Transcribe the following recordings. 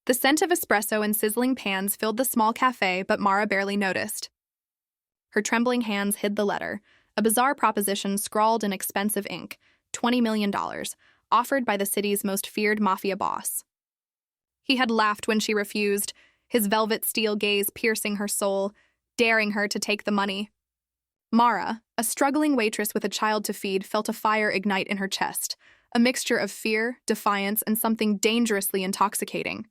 The scent of espresso and sizzling pans filled the small cafe, but Mara barely noticed. Her trembling hands hid the letter, a bizarre proposition scrawled in expensive ink, $20 million, offered by the city's most feared mafia boss. He had laughed when she refused, his velvet steel gaze piercing her soul, daring her to take the money. Mara, a struggling waitress with a child to feed, felt a fire ignite in her chest, a mixture of fear, defiance, and something dangerously intoxicating.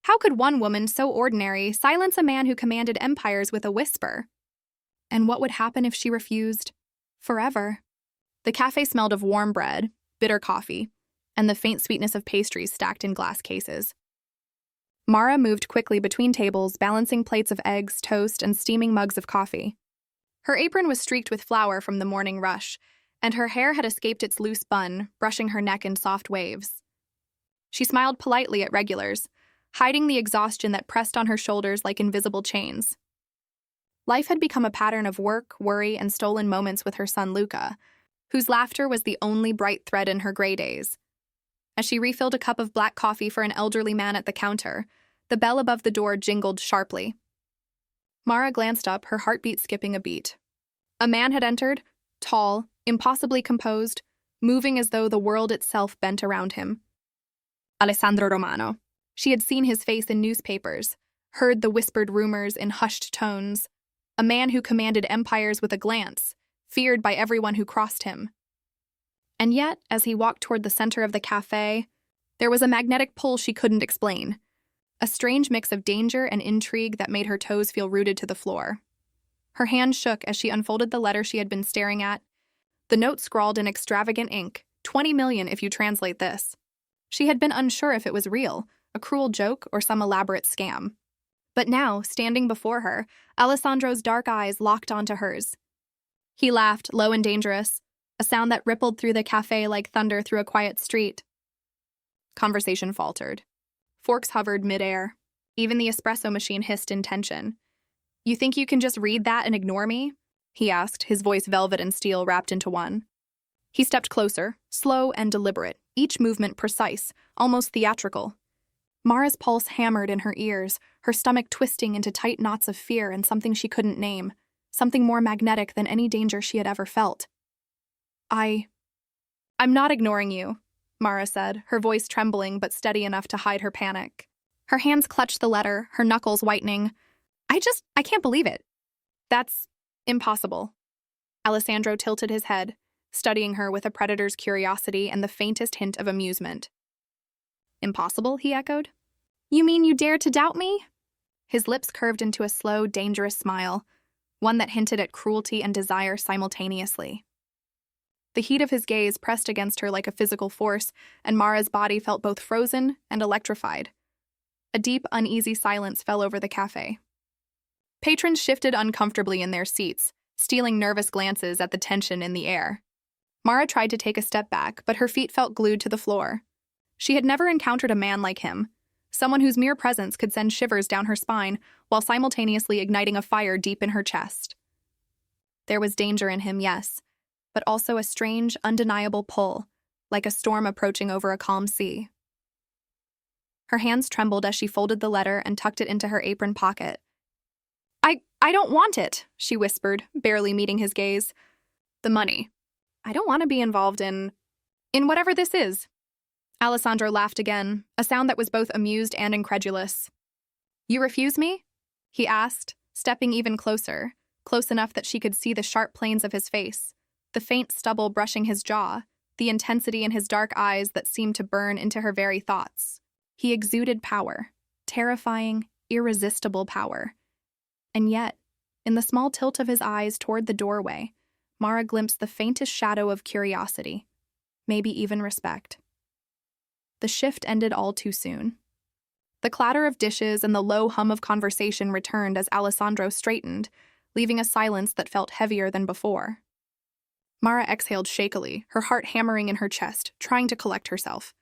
How could one woman so ordinary silence a man who commanded empires with a whisper? And what would happen if she refused? Forever. The cafe smelled of warm bread, bitter coffee, and the faint sweetness of pastries stacked in glass cases. Mara moved quickly between tables, balancing plates of eggs, toast, and steaming mugs of coffee. Her apron was streaked with flour from the morning rush, and her hair had escaped its loose bun, brushing her neck in soft waves. She smiled politely at regulars, hiding the exhaustion that pressed on her shoulders like invisible chains. Life had become a pattern of work, worry, and stolen moments with her son Luca, whose laughter was the only bright thread in her gray days. As she refilled a cup of black coffee for an elderly man at the counter, the bell above the door jingled sharply. Mara glanced up, her heartbeat skipping a beat. A man had entered, tall, impossibly composed, moving as though the world itself bent around him. Alessandro Romano. She had seen his face in newspapers, heard the whispered rumors in hushed tones. A man who commanded empires with a glance, feared by everyone who crossed him. And yet, as he walked toward the center of the cafe, there was a magnetic pull she couldn't explain, a strange mix of danger and intrigue that made her toes feel rooted to the floor. Her hand shook as she unfolded the letter she had been staring at. The note scrawled in extravagant ink, 20 million if you translate this. She had been unsure if it was real, a cruel joke, or some elaborate scam. But now, standing before her, Alessandro's dark eyes locked onto hers. He laughed, low and dangerous, a sound that rippled through the cafe like thunder through a quiet street. Conversation faltered. Forks hovered midair. Even the espresso machine hissed in tension. "You think you can just read that and ignore me?" he asked, his voice velvet and steel wrapped into one. He stepped closer, slow and deliberate, each movement precise, almost theatrical. Mara's pulse hammered in her ears, her stomach twisting into tight knots of fear and something she couldn't name, something more magnetic than any danger she had ever felt. I'm not ignoring you," Mara said, her voice trembling but steady enough to hide her panic. Her hands clutched the letter, her knuckles whitening. I can't believe it. That's impossible." Alessandro tilted his head, studying her with a predator's curiosity and the faintest hint of amusement. "Impossible?" he echoed. "You mean you dare to doubt me?" His lips curved into a slow, dangerous smile, one that hinted at cruelty and desire simultaneously. The heat of his gaze pressed against her like a physical force, and Mara's body felt both frozen and electrified. A deep, uneasy silence fell over the cafe. Patrons shifted uncomfortably in their seats, stealing nervous glances at the tension in the air. Mara tried to take a step back, but her feet felt glued to the floor. She had never encountered a man like him, someone whose mere presence could send shivers down her spine while simultaneously igniting a fire deep in her chest. There was danger in him, yes, but also a strange, undeniable pull, like a storm approaching over a calm sea. Her hands trembled as she folded the letter and tucked it into her apron pocket. I don't want it," she whispered, barely meeting his gaze. "The money. I don't want to be involved in whatever this is." Alessandro laughed again, a sound that was both amused and incredulous. "You refuse me?" he asked, stepping even closer, close enough that she could see the sharp planes of his face, the faint stubble brushing his jaw, the intensity in his dark eyes that seemed to burn into her very thoughts. He exuded power, terrifying, irresistible power. And yet, in the small tilt of his eyes toward the doorway, Mara glimpsed the faintest shadow of curiosity, maybe even respect. The shift ended all too soon. The clatter of dishes and the low hum of conversation returned as Alessandro straightened, leaving a silence that felt heavier than before. Mara exhaled shakily, her heart hammering in her chest, trying to collect herself.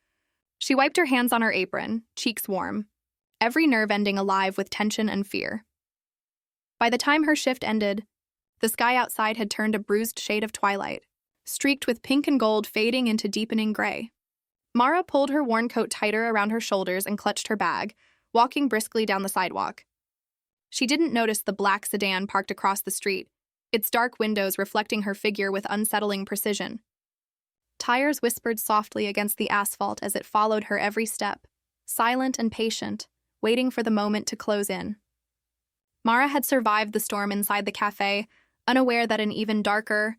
She wiped her hands on her apron, cheeks warm, every nerve ending alive with tension and fear. By the time her shift ended, the sky outside had turned a bruised shade of twilight, streaked with pink and gold fading into deepening gray. Mara pulled her worn coat tighter around her shoulders and clutched her bag, walking briskly down the sidewalk. She didn't notice the black sedan parked across the street, its dark windows reflecting her figure with unsettling precision. Tires whispered softly against the asphalt as it followed her every step, silent and patient, waiting for the moment to close in. Mara had survived the storm inside the cafe, unaware that an even darker,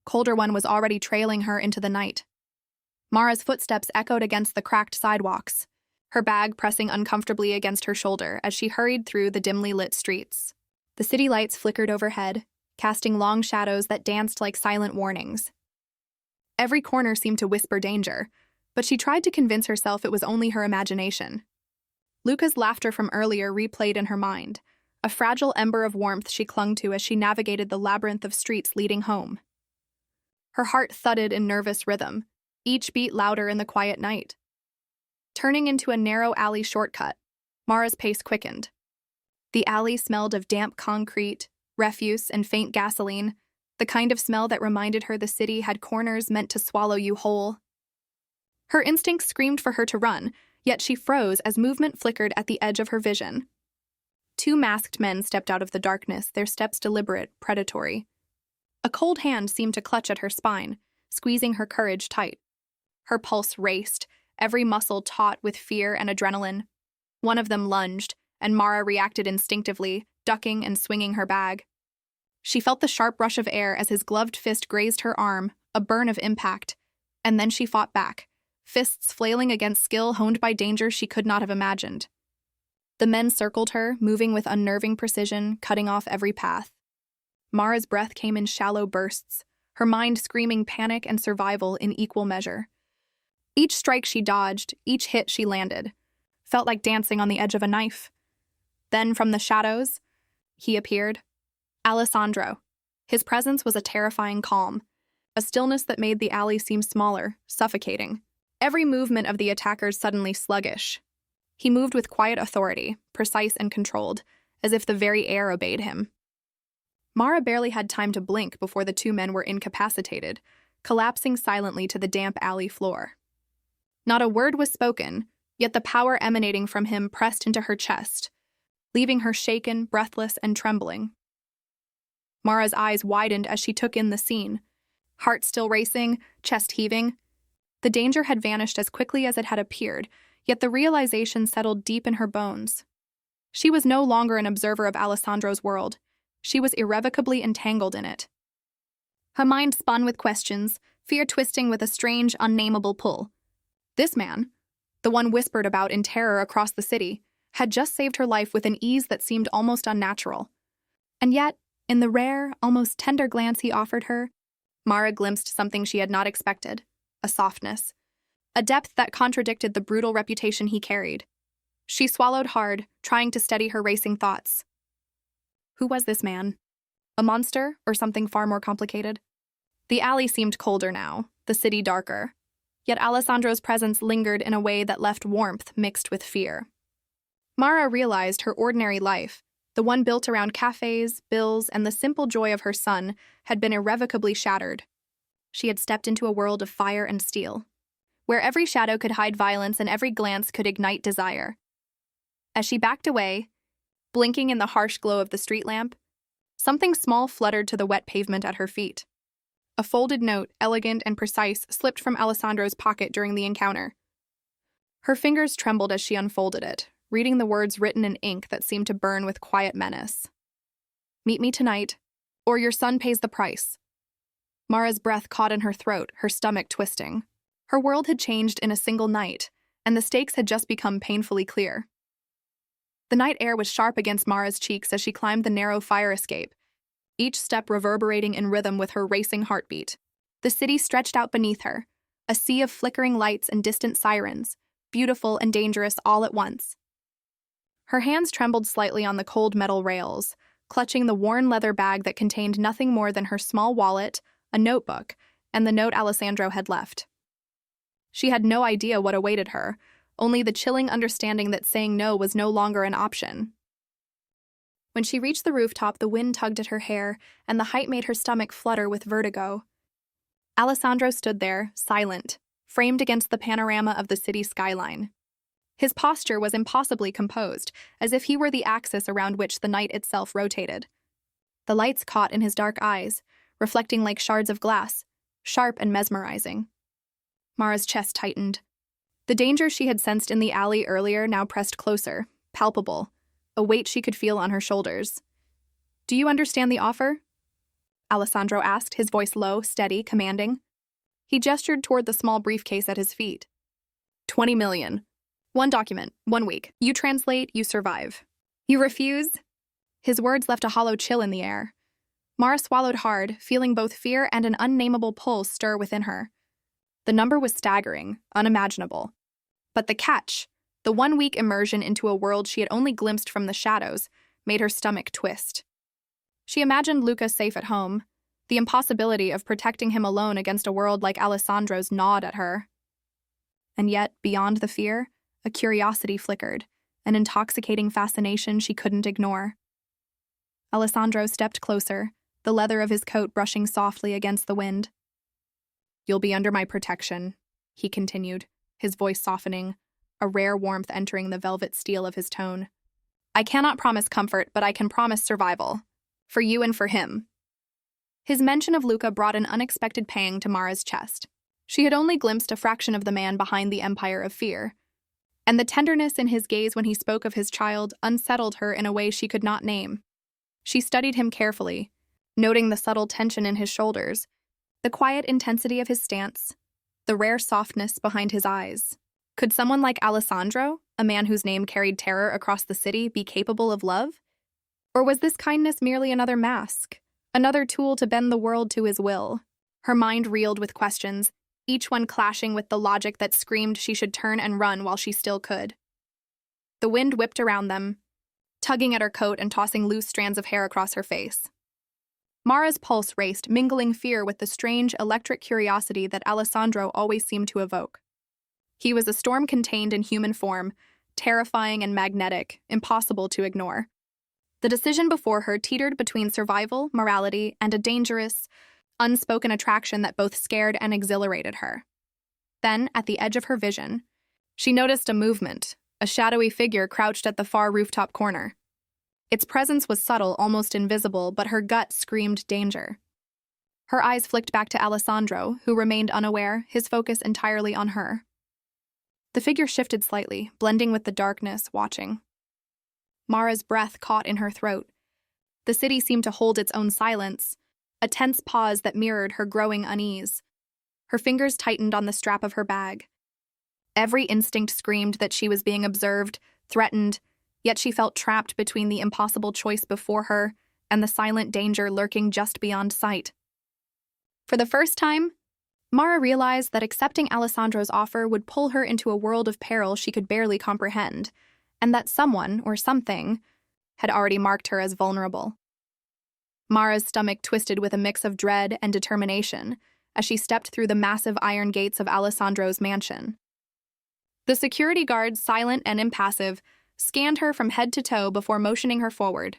colder one was already trailing her into the night. Mara's footsteps echoed against the cracked sidewalks, her bag pressing uncomfortably against her shoulder as she hurried through the dimly lit streets. The city lights flickered overhead, casting long shadows that danced like silent warnings. Every corner seemed to whisper danger, but she tried to convince herself it was only her imagination. Luca's laughter from earlier replayed in her mind, a fragile ember of warmth she clung to as she navigated the labyrinth of streets leading home. Her heart thudded in nervous rhythm, each beat louder in the quiet night. Turning into a narrow alley shortcut, Mara's pace quickened. The alley smelled of damp concrete, refuse, and faint gasoline, the kind of smell that reminded her the city had corners meant to swallow you whole. Her instincts screamed for her to run, yet she froze as movement flickered at the edge of her vision. Two masked men stepped out of the darkness, their steps deliberate, predatory. A cold hand seemed to clutch at her spine, squeezing her courage tight. Her pulse raced, every muscle taut with fear and adrenaline. One of them lunged, and Mara reacted instinctively, ducking and swinging her bag. She felt the sharp rush of air as his gloved fist grazed her arm, a burn of impact, and then she fought back, fists flailing against skill honed by dangers she could not have imagined. The men circled her, moving with unnerving precision, cutting off every path. Mara's breath came in shallow bursts, her mind screaming panic and survival in equal measure. Each strike she dodged, each hit she landed, felt like dancing on the edge of a knife. Then, from the shadows, he appeared. Alessandro. His presence was a terrifying calm, a stillness that made the alley seem smaller, suffocating. Every movement of the attackers suddenly sluggish. He moved with quiet authority, precise and controlled, as if the very air obeyed him. Mara barely had time to blink before the two men were incapacitated, collapsing silently to the damp alley floor. Not a word was spoken, yet the power emanating from him pressed into her chest, leaving her shaken, breathless, and trembling. Mara's eyes widened as she took in the scene, heart still racing, chest heaving. The danger had vanished as quickly as it had appeared, yet the realization settled deep in her bones. She was no longer an observer of Alessandro's world. She was irrevocably entangled in it. Her mind spun with questions, fear twisting with a strange, unnameable pull. This man, the one whispered about in terror across the city, had just saved her life with an ease that seemed almost unnatural. And yet, in the rare, almost tender glance he offered her, Mara glimpsed something she had not expected, a softness, a depth that contradicted the brutal reputation he carried. She swallowed hard, trying to steady her racing thoughts. Who was this man? A monster, or something far more complicated? The alley seemed colder now, the city darker, yet Alessandro's presence lingered in a way that left warmth mixed with fear. Mara realized her ordinary life, the one built around cafes, bills, and the simple joy of her son, had been irrevocably shattered. She had stepped into a world of fire and steel, where every shadow could hide violence and every glance could ignite desire. As she backed away, blinking in the harsh glow of the street lamp, something small fluttered to the wet pavement at her feet. A folded note, elegant and precise, slipped from Alessandro's pocket during the encounter. Her fingers trembled as she unfolded it, reading the words written in ink that seemed to burn with quiet menace. "Meet me tonight, or your son pays the price." Mara's breath caught in her throat, her stomach twisting. Her world had changed in a single night, and the stakes had just become painfully clear. The night air was sharp against Mara's cheeks as she climbed the narrow fire escape, each step reverberating in rhythm with her racing heartbeat. The city stretched out beneath her, a sea of flickering lights and distant sirens, beautiful and dangerous all at once. Her hands trembled slightly on the cold metal rails, clutching the worn leather bag that contained nothing more than her small wallet, a notebook, and the note Alessandro had left. She had no idea what awaited her, only the chilling understanding that saying no was no longer an option. When she reached the rooftop, the wind tugged at her hair, and the height made her stomach flutter with vertigo. Alessandro stood there, silent, framed against the panorama of the city skyline. His posture was impossibly composed, as if he were the axis around which the night itself rotated. The lights caught in his dark eyes, reflecting like shards of glass, sharp and mesmerizing. Mara's chest tightened. The danger she had sensed in the alley earlier now pressed closer, palpable, a weight she could feel on her shoulders. "Do you understand the offer?" Alessandro asked, his voice low, steady, commanding. He gestured toward the small briefcase at his feet. 20 million. One document, 1 week. You translate, you survive. You refuse? His words left a hollow chill in the air. Mara swallowed hard, feeling both fear and an unnameable pull stir within her. The number was staggering, unimaginable. But the catch, the 1 week immersion into a world she had only glimpsed from the shadows, made her stomach twist. She imagined Luca safe at home. The impossibility of protecting him alone against a world like Alessandro's gnawed at her. And yet, beyond the fear, a curiosity flickered, an intoxicating fascination she couldn't ignore. Alessandro stepped closer, the leather of his coat brushing softly against the wind. "You'll be under my protection," he continued, his voice softening, a rare warmth entering the velvet steel of his tone. "I cannot promise comfort, but I can promise survival. For you and for him." His mention of Luca brought an unexpected pang to Mara's chest. She had only glimpsed a fraction of the man behind the empire of fear, and the tenderness in his gaze when he spoke of his child unsettled her in a way she could not name. She studied him carefully, noting the subtle tension in his shoulders, the quiet intensity of his stance, the rare softness behind his eyes. Could someone like Alessandro, a man whose name carried terror across the city, be capable of love? Or was this kindness merely another mask, another tool to bend the world to his will? Her mind reeled with questions, each one clashing with the logic that screamed she should turn and run while she still could. The wind whipped around them, tugging at her coat and tossing loose strands of hair across her face. Mara's pulse raced, mingling fear with the strange, electric curiosity that Alessandro always seemed to evoke. He was a storm contained in human form, terrifying and magnetic, impossible to ignore. The decision before her teetered between survival, morality, and a dangerous, unspoken attraction that both scared and exhilarated her. Then, at the edge of her vision, she noticed a movement, a shadowy figure crouched at the far rooftop corner. Its presence was subtle, almost invisible, but her gut screamed danger. Her eyes flicked back to Alessandro, who remained unaware, his focus entirely on her. The figure shifted slightly, blending with the darkness, watching. Mara's breath caught in her throat. The city seemed to hold its own silence, a tense pause that mirrored her growing unease. Her fingers tightened on the strap of her bag. Every instinct screamed that she was being observed, threatened, yet she felt trapped between the impossible choice before her and the silent danger lurking just beyond sight. For the first time, Mara realized that accepting Alessandro's offer would pull her into a world of peril she could barely comprehend, and that someone, or something, had already marked her as vulnerable. Mara's stomach twisted with a mix of dread and determination as she stepped through the massive iron gates of Alessandro's mansion. The security guards, silent and impassive, scanned her from head to toe before motioning her forward.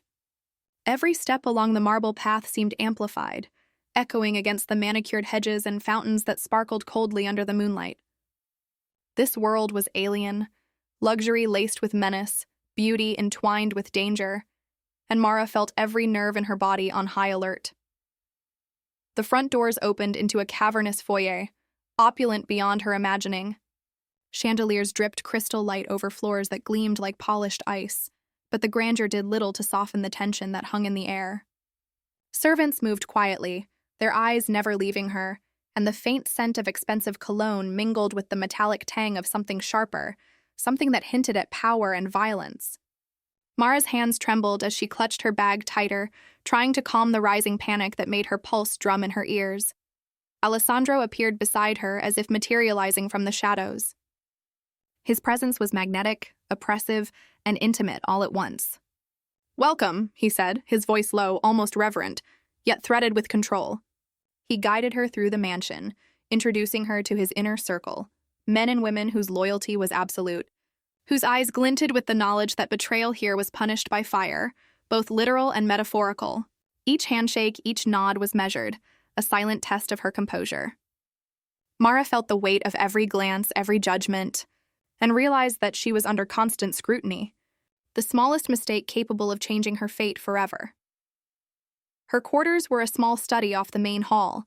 Every step along the marble path seemed amplified, echoing against the manicured hedges and fountains that sparkled coldly under the moonlight. This world was alien, luxury laced with menace, beauty entwined with danger, and Mara felt every nerve in her body on high alert. The front doors opened into a cavernous foyer, opulent beyond her imagining. Chandeliers dripped crystal light over floors that gleamed like polished ice, but the grandeur did little to soften the tension that hung in the air. Servants moved quietly, their eyes never leaving her, and the faint scent of expensive cologne mingled with the metallic tang of something sharper, something that hinted at power and violence. Mara's hands trembled as she clutched her bag tighter, trying to calm the rising panic that made her pulse drum in her ears. Alessandro appeared beside her as if materializing from the shadows. His presence was magnetic, oppressive, and intimate all at once. "Welcome," he said, his voice low, almost reverent, yet threaded with control. He guided her through the mansion, introducing her to his inner circle, men and women whose loyalty was absolute, whose eyes glinted with the knowledge that betrayal here was punished by fire, both literal and metaphorical. Each handshake, each nod was measured, a silent test of her composure. Mara felt the weight of every glance, every judgment, and realized that she was under constant scrutiny, the smallest mistake capable of changing her fate forever. Her quarters were a small study off the main hall,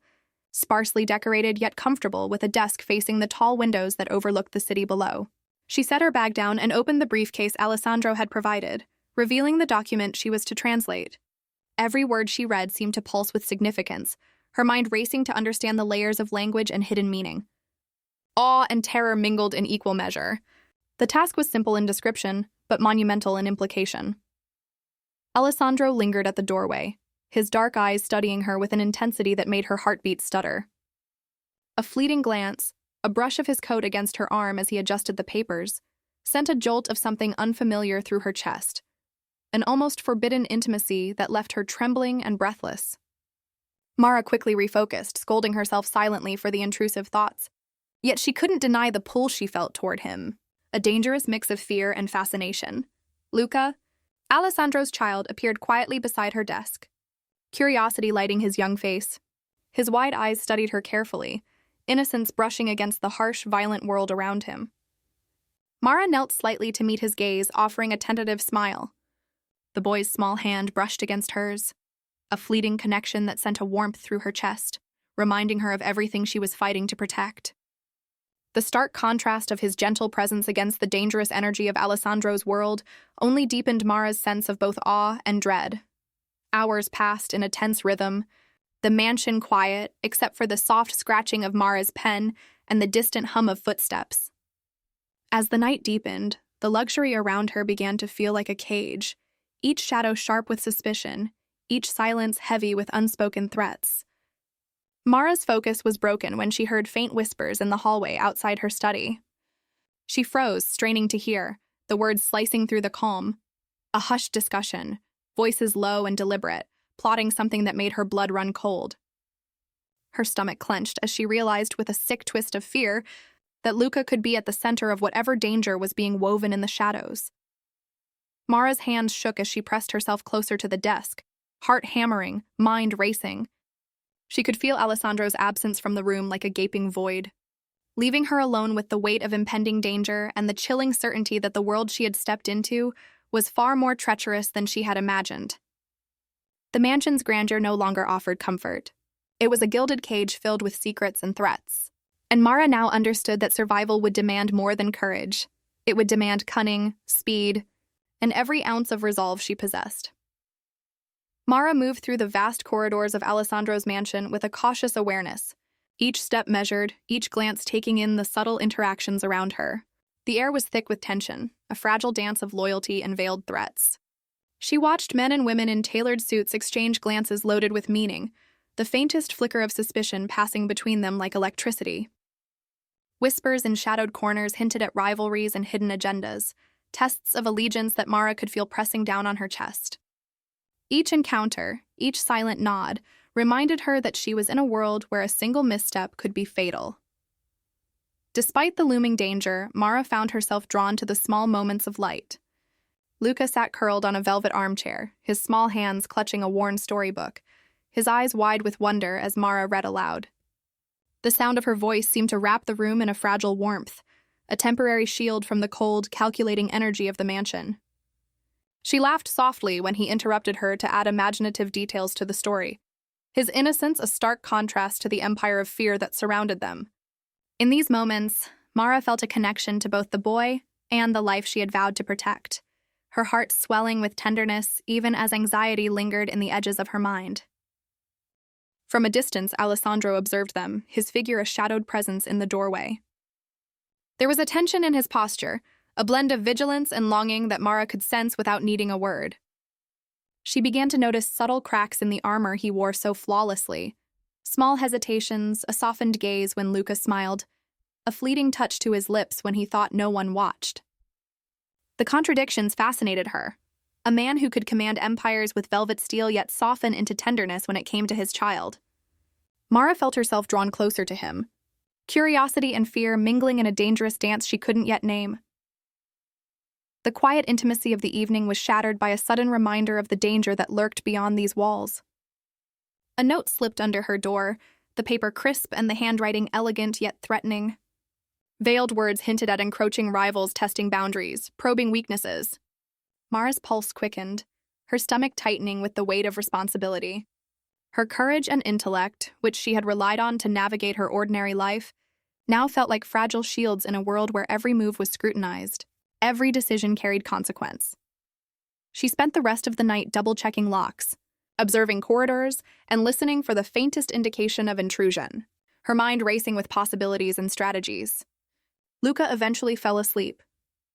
sparsely decorated yet comfortable, with a desk facing the tall windows that overlooked the city below. She set her bag down and opened the briefcase Alessandro had provided, revealing the document she was to translate. Every word she read seemed to pulse with significance, her mind racing to understand the layers of language and hidden meaning. Awe and terror mingled in equal measure. The task was simple in description, but monumental in implication. Alessandro lingered at the doorway, his dark eyes studying her with an intensity that made her heartbeat stutter. A fleeting glance, a brush of his coat against her arm as he adjusted the papers, sent a jolt of something unfamiliar through her chest, an almost forbidden intimacy that left her trembling and breathless. Mara quickly refocused, scolding herself silently for the intrusive thoughts. Yet she couldn't deny the pull she felt toward him, a dangerous mix of fear and fascination. Luca, Alessandro's child, appeared quietly beside her desk, curiosity lighting his young face. His wide eyes studied her carefully, innocence brushing against the harsh, violent world around him. Mara knelt slightly to meet his gaze, offering a tentative smile. The boy's small hand brushed against hers, a fleeting connection that sent a warmth through her chest, reminding her of everything she was fighting to protect. The stark contrast of his gentle presence against the dangerous energy of Alessandro's world only deepened Mara's sense of both awe and dread. Hours passed in a tense rhythm, the mansion quiet except for the soft scratching of Mara's pen and the distant hum of footsteps. As the night deepened, the luxury around her began to feel like a cage, each shadow sharp with suspicion, each silence heavy with unspoken threats. Mara's focus was broken when she heard faint whispers in the hallway outside her study. She froze, straining to hear, the words slicing through the calm. A hushed discussion, voices low and deliberate, plotting something that made her blood run cold. Her stomach clenched as she realized with a sick twist of fear that Luca could be at the center of whatever danger was being woven in the shadows. Mara's hands shook as she pressed herself closer to the desk, heart hammering, mind racing. She could feel Alessandro's absence from the room like a gaping void, leaving her alone with the weight of impending danger and the chilling certainty that the world she had stepped into was far more treacherous than she had imagined. The mansion's grandeur no longer offered comfort. It was a gilded cage filled with secrets and threats, and Mara now understood that survival would demand more than courage. It would demand cunning, speed, and every ounce of resolve she possessed. Mara moved through the vast corridors of Alessandro's mansion with a cautious awareness, each step measured, each glance taking in the subtle interactions around her. The air was thick with tension, a fragile dance of loyalty and veiled threats. She watched men and women in tailored suits exchange glances loaded with meaning, the faintest flicker of suspicion passing between them like electricity. Whispers in shadowed corners hinted at rivalries and hidden agendas, tests of allegiance that Mara could feel pressing down on her chest. Each encounter, each silent nod, reminded her that she was in a world where a single misstep could be fatal. Despite the looming danger, Mara found herself drawn to the small moments of light. Luca sat curled on a velvet armchair, his small hands clutching a worn storybook, his eyes wide with wonder as Mara read aloud. The sound of her voice seemed to wrap the room in a fragile warmth, a temporary shield from the cold, calculating energy of the mansion. She laughed softly when he interrupted her to add imaginative details to the story, his innocence a stark contrast to the empire of fear that surrounded them. In these moments, Mara felt a connection to both the boy and the life she had vowed to protect, her heart swelling with tenderness even as anxiety lingered in the edges of her mind. From a distance, Alessandro observed them, his figure a shadowed presence in the doorway. There was a tension in his posture, a blend of vigilance and longing that Mara could sense without needing a word. She began to notice subtle cracks in the armor he wore so flawlessly, small hesitations, a softened gaze when Luca smiled, a fleeting touch to his lips when he thought no one watched. The contradictions fascinated her. A man who could command empires with velvet steel yet soften into tenderness when it came to his child. Mara felt herself drawn closer to him, curiosity and fear mingling in a dangerous dance she couldn't yet name. The quiet intimacy of the evening was shattered by a sudden reminder of the danger that lurked beyond these walls. A note slipped under her door, the paper crisp and the handwriting elegant yet threatening. Veiled words hinted at encroaching rivals testing boundaries, probing weaknesses. Mara's pulse quickened, her stomach tightening with the weight of responsibility. Her courage and intellect, which she had relied on to navigate her ordinary life, now felt like fragile shields in a world where every move was scrutinized. Every decision carried consequence. She spent the rest of the night double-checking locks, observing corridors, and listening for the faintest indication of intrusion, her mind racing with possibilities and strategies. Luca eventually fell asleep,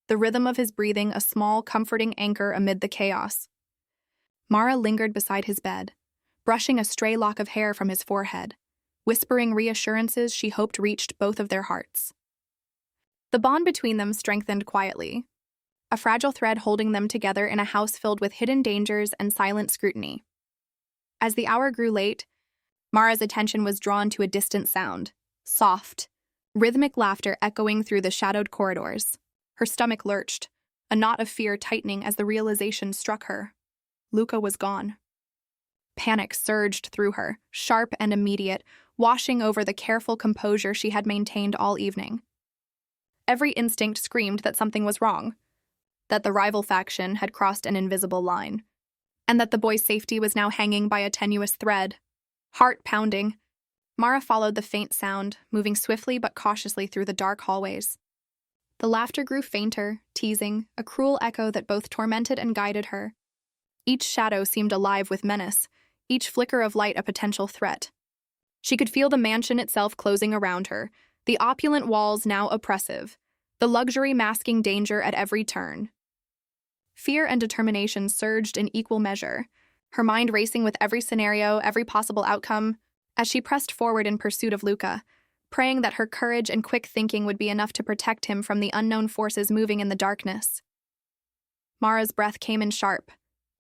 the rhythm of his breathing a small, comforting anchor amid the chaos. Mara lingered beside his bed, brushing a stray lock of hair from his forehead, whispering reassurances she hoped reached both of their hearts. The bond between them strengthened quietly, a fragile thread holding them together in a house filled with hidden dangers and silent scrutiny. As the hour grew late, Mara's attention was drawn to a distant sound, soft, rhythmic laughter echoing through the shadowed corridors. Her stomach lurched, a knot of fear tightening as the realization struck her. Luca was gone. Panic surged through her, sharp and immediate, washing over the careful composure she had maintained all evening. Every instinct screamed that something was wrong, that the rival faction had crossed an invisible line, and that the boy's safety was now hanging by a tenuous thread. Heart pounding, Mara followed the faint sound, moving swiftly but cautiously through the dark hallways. The laughter grew fainter, teasing, a cruel echo that both tormented and guided her. Each shadow seemed alive with menace, each flicker of light a potential threat. She could feel the mansion itself closing around her, the opulent walls now oppressive, the luxury masking danger at every turn. Fear and determination surged in equal measure, her mind racing with every scenario, every possible outcome, as she pressed forward in pursuit of Luca, praying that her courage and quick thinking would be enough to protect him from the unknown forces moving in the darkness. Mara's breath came in sharp,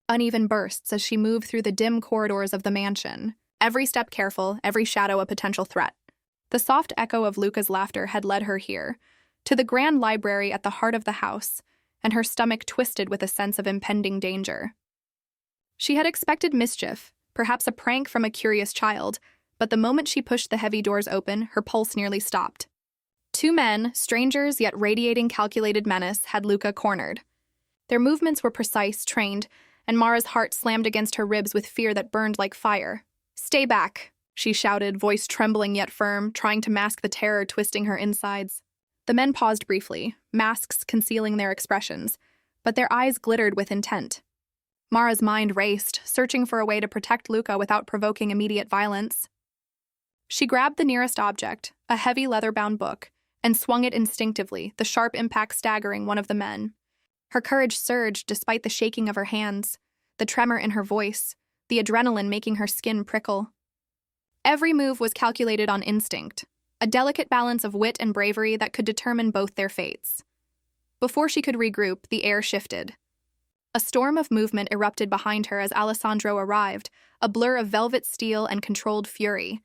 uneven bursts as she moved through the dim corridors of the mansion, every step careful, every shadow a potential threat. The soft echo of Luca's laughter had led her here, to the grand library at the heart of the house, and her stomach twisted with a sense of impending danger. She had expected mischief, perhaps a prank from a curious child, but the moment she pushed the heavy doors open, her pulse nearly stopped. Two men, strangers yet radiating calculated menace, had Luca cornered. Their movements were precise, trained, and Mara's heart slammed against her ribs with fear that burned like fire. "Stay back," she shouted, voice trembling yet firm, trying to mask the terror twisting her insides. The men paused briefly, masks concealing their expressions, but their eyes glittered with intent. Mara's mind raced, searching for a way to protect Luca without provoking immediate violence. She grabbed the nearest object, a heavy leather-bound book, and swung it instinctively, the sharp impact staggering one of the men. Her courage surged despite the shaking of her hands, the tremor in her voice, the adrenaline making her skin prickle. Every move was calculated on instinct, a delicate balance of wit and bravery that could determine both their fates. Before she could regroup, the air shifted. A storm of movement erupted behind her as Alessandro arrived, a blur of velvet steel and controlled fury.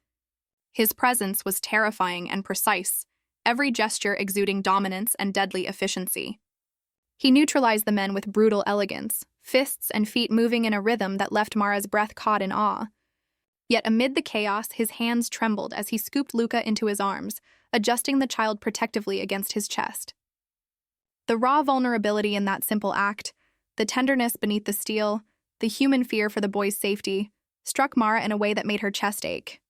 His presence was terrifying and precise, every gesture exuding dominance and deadly efficiency. He neutralized the men with brutal elegance, fists and feet moving in a rhythm that left Mara's breath caught in awe. Yet amid the chaos, his hands trembled as he scooped Luca into his arms, adjusting the child protectively against his chest. The raw vulnerability in that simple act, the tenderness beneath the steel, the human fear for the boy's safety, struck Mara in a way that made her chest ache.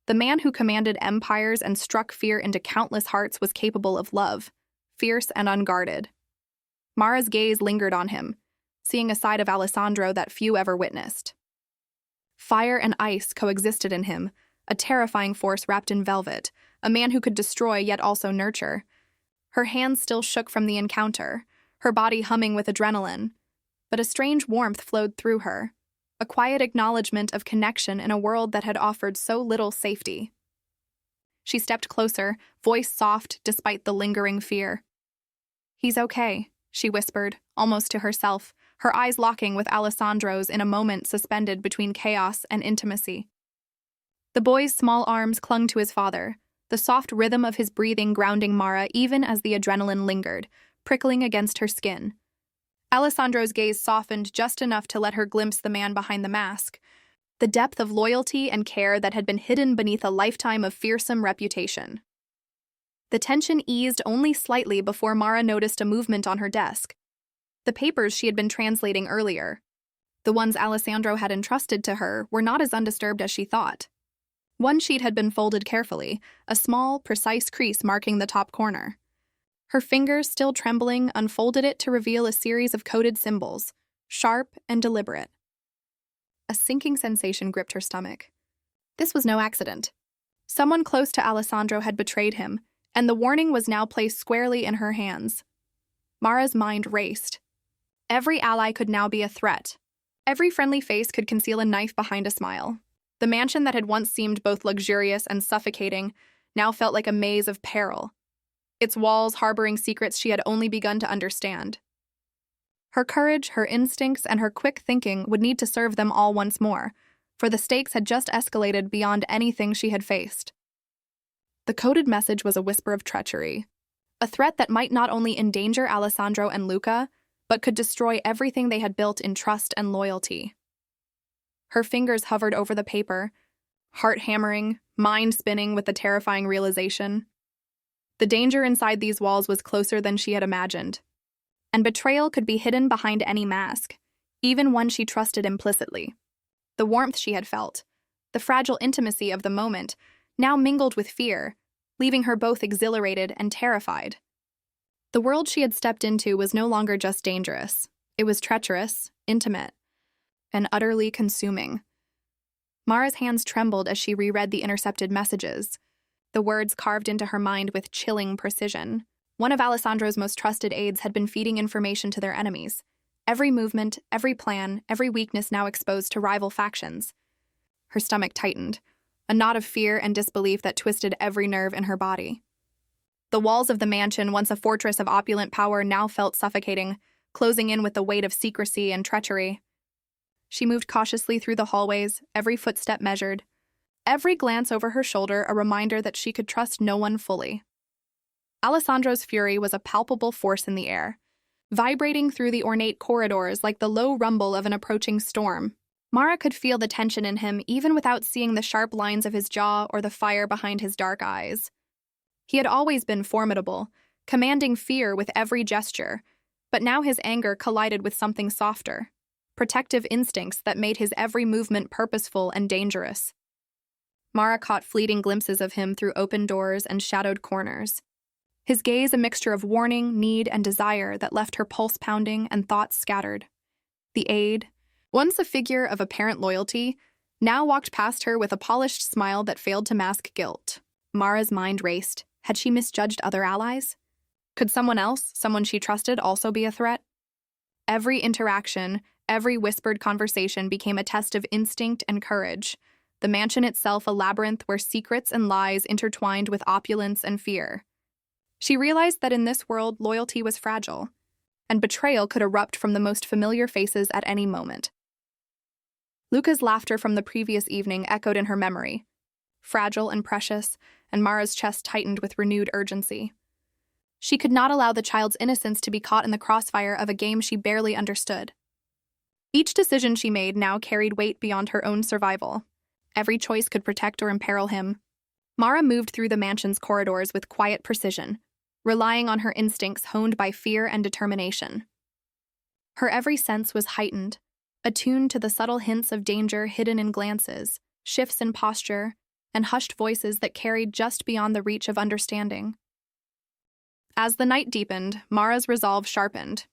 The man who commanded empires and struck fear into countless hearts was capable of love, fierce and unguarded. Mara's gaze lingered on him, seeing a side of Alessandro that few ever witnessed. Fire and ice coexisted in him, a terrifying force wrapped in velvet, a man who could destroy yet also nurture. Her hands still shook from the encounter, her body humming with adrenaline, but a strange warmth flowed through her, a quiet acknowledgement of connection in a world that had offered so little safety. She stepped closer, voice soft despite the lingering fear. "He's okay," she whispered, almost to herself, her eyes locking with Alessandro's in a moment suspended between chaos and intimacy. The boy's small arms clung to his father, the soft rhythm of his breathing grounding Mara even as the adrenaline lingered, prickling against her skin. Alessandro's gaze softened just enough to let her glimpse the man behind the mask, the depth of loyalty and care that had been hidden beneath a lifetime of fearsome reputation. The tension eased only slightly before Mara noticed a movement on her desk. The papers she had been translating earlier, the ones Alessandro had entrusted to her, were not as undisturbed as she thought. One sheet had been folded carefully, a small, precise crease marking the top corner. Her fingers, still trembling, unfolded it to reveal a series of coded symbols, sharp and deliberate. A sinking sensation gripped her stomach. This was no accident. Someone close to Alessandro had betrayed him, and the warning was now placed squarely in her hands. Mara's mind raced. Every ally could now be a threat. Every friendly face could conceal a knife behind a smile. The mansion that had once seemed both luxurious and suffocating now felt like a maze of peril, its walls harboring secrets she had only begun to understand. Her courage, her instincts, and her quick thinking would need to serve them all once more, for the stakes had just escalated beyond anything she had faced. The coded message was a whisper of treachery, a threat that might not only endanger Alessandro and Luca, but could destroy everything they had built in trust and loyalty. Her fingers hovered over the paper, heart hammering, mind spinning with the terrifying realization. The danger inside these walls was closer than she had imagined, and betrayal could be hidden behind any mask, even one she trusted implicitly. The warmth she had felt, the fragile intimacy of the moment, now mingled with fear, leaving her both exhilarated and terrified. The world she had stepped into was no longer just dangerous. It was treacherous, intimate, and utterly consuming. Mara's hands trembled as she reread the intercepted messages, the words carved into her mind with chilling precision. One of Alessandro's most trusted aides had been feeding information to their enemies. Every movement, every plan, every weakness now exposed to rival factions. Her stomach tightened, a knot of fear and disbelief that twisted every nerve in her body. The walls of the mansion, once a fortress of opulent power, now felt suffocating, closing in with the weight of secrecy and treachery. She moved cautiously through the hallways, every footstep measured, every glance over her shoulder a reminder that she could trust no one fully. Alessandro's fury was a palpable force in the air, vibrating through the ornate corridors like the low rumble of an approaching storm. Mara could feel the tension in him even without seeing the sharp lines of his jaw or the fire behind his dark eyes. He had always been formidable, commanding fear with every gesture, but now his anger collided with something softer, protective instincts that made his every movement purposeful and dangerous. Mara caught fleeting glimpses of him through open doors and shadowed corners, his gaze a mixture of warning, need, and desire that left her pulse pounding and thoughts scattered. The aide, once a figure of apparent loyalty, now walked past her with a polished smile that failed to mask guilt. Mara's mind raced. Had she misjudged other allies? Could someone else, someone she trusted, also be a threat? Every interaction, every whispered conversation became a test of instinct and courage, the mansion itself a labyrinth where secrets and lies intertwined with opulence and fear. She realized that in this world, loyalty was fragile, and betrayal could erupt from the most familiar faces at any moment. Luca's laughter from the previous evening echoed in her memory, fragile and precious, and Mara's chest tightened with renewed urgency. She could not allow the child's innocence to be caught in the crossfire of a game she barely understood. Each decision she made now carried weight beyond her own survival. Every choice could protect or imperil him. Mara moved through the mansion's corridors with quiet precision, relying on her instincts honed by fear and determination. Her every sense was heightened, attuned to the subtle hints of danger hidden in glances, shifts in posture, and hushed voices that carried just beyond the reach of understanding. As the night deepened, Mara's resolve sharpened.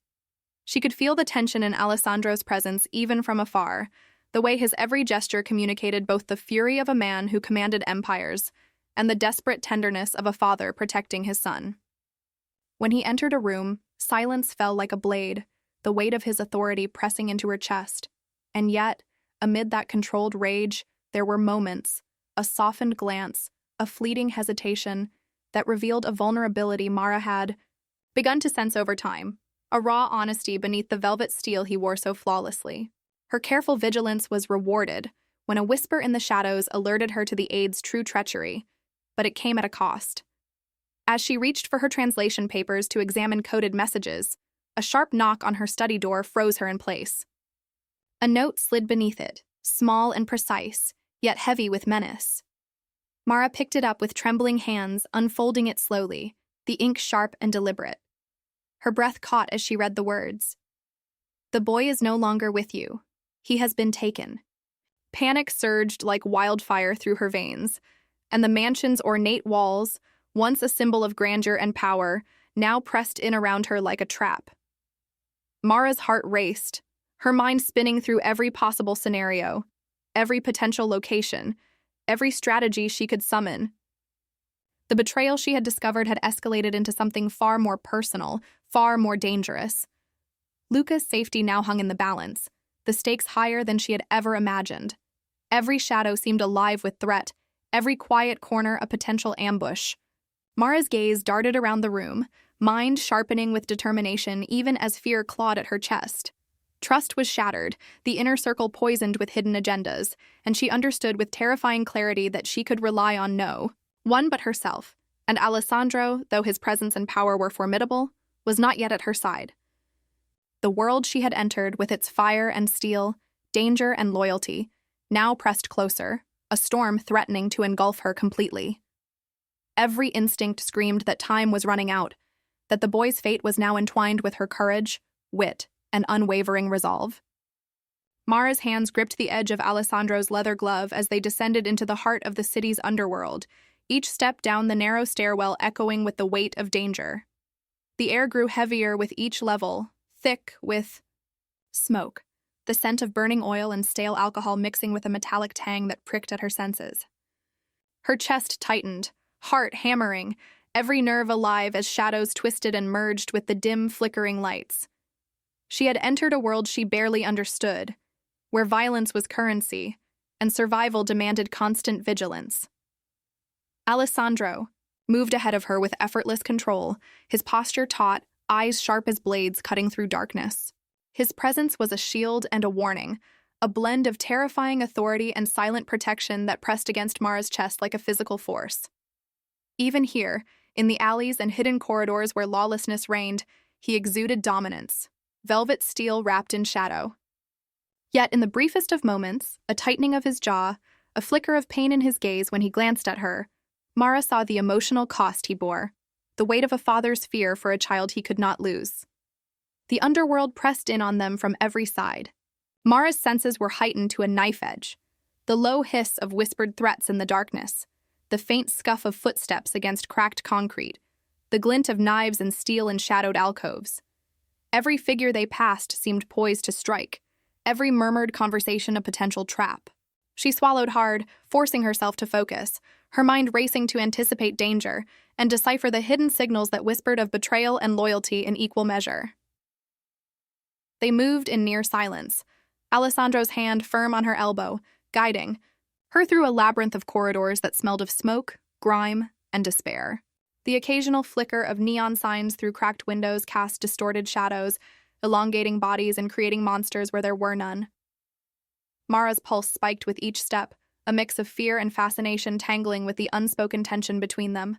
She could feel the tension in Alessandro's presence even from afar, the way his every gesture communicated both the fury of a man who commanded empires and the desperate tenderness of a father protecting his son. When he entered a room, silence fell like a blade, the weight of his authority pressing into her chest. And yet, amid that controlled rage, there were moments, a softened glance, a fleeting hesitation, that revealed a vulnerability Mara had begun to sense over time, a raw honesty beneath the velvet steel he wore so flawlessly. Her careful vigilance was rewarded when a whisper in the shadows alerted her to the aide's true treachery, but it came at a cost. As she reached for her translation papers to examine coded messages, a sharp knock on her study door froze her in place. A note slid beneath it, small and precise, yet heavy with menace. Mara picked it up with trembling hands, unfolding it slowly, the ink sharp and deliberate. Her breath caught as she read the words. "The boy is no longer with you. He has been taken." Panic surged like wildfire through her veins, and the mansion's ornate walls, once a symbol of grandeur and power, now pressed in around her like a trap. Mara's heart raced, her mind spinning through every possible scenario, every potential location, every strategy she could summon. The betrayal she had discovered had escalated into something far more personal, far more dangerous. Luca's safety now hung in the balance, the stakes higher than she had ever imagined. Every shadow seemed alive with threat, every quiet corner a potential ambush. Mara's gaze darted around the room, mind sharpening with determination even as fear clawed at her chest. Trust was shattered, the inner circle poisoned with hidden agendas, and she understood with terrifying clarity that she could rely on no one but herself, and Alessandro, though his presence and power were formidable, was not yet at her side. The world she had entered with its fire and steel, danger and loyalty, now pressed closer, a storm threatening to engulf her completely. Every instinct screamed that time was running out, that the boy's fate was now entwined with her courage, wit, and unwavering resolve. Mara's hands gripped the edge of Alessandro's leather glove as they descended into the heart of the city's underworld, each step down the narrow stairwell echoing with the weight of danger. The air grew heavier with each level, thick with smoke, the scent of burning oil and stale alcohol mixing with a metallic tang that pricked at her senses. Her chest tightened, heart hammering, every nerve alive as shadows twisted and merged with the dim, flickering lights. She had entered a world she barely understood, where violence was currency, and survival demanded constant vigilance. Alessandro moved ahead of her with effortless control, his posture taut, eyes sharp as blades cutting through darkness. His presence was a shield and a warning, a blend of terrifying authority and silent protection that pressed against Mara's chest like a physical force. Even here, in the alleys and hidden corridors where lawlessness reigned, he exuded dominance, velvet steel wrapped in shadow. Yet in the briefest of moments, a tightening of his jaw, a flicker of pain in his gaze when he glanced at her, Mara saw the emotional cost he bore, the weight of a father's fear for a child he could not lose. The underworld pressed in on them from every side. Mara's senses were heightened to a knife edge, the low hiss of whispered threats in the darkness, the faint scuff of footsteps against cracked concrete, the glint of knives and steel in shadowed alcoves. Every figure they passed seemed poised to strike, every murmured conversation a potential trap. She swallowed hard, forcing herself to focus, her mind racing to anticipate danger and decipher the hidden signals that whispered of betrayal and loyalty in equal measure. They moved in near silence, Alessandro's hand firm on her elbow, guiding her through a labyrinth of corridors that smelled of smoke, grime, and despair. The occasional flicker of neon signs through cracked windows cast distorted shadows, elongating bodies and creating monsters where there were none. Mara's pulse spiked with each step, a mix of fear and fascination tangling with the unspoken tension between them.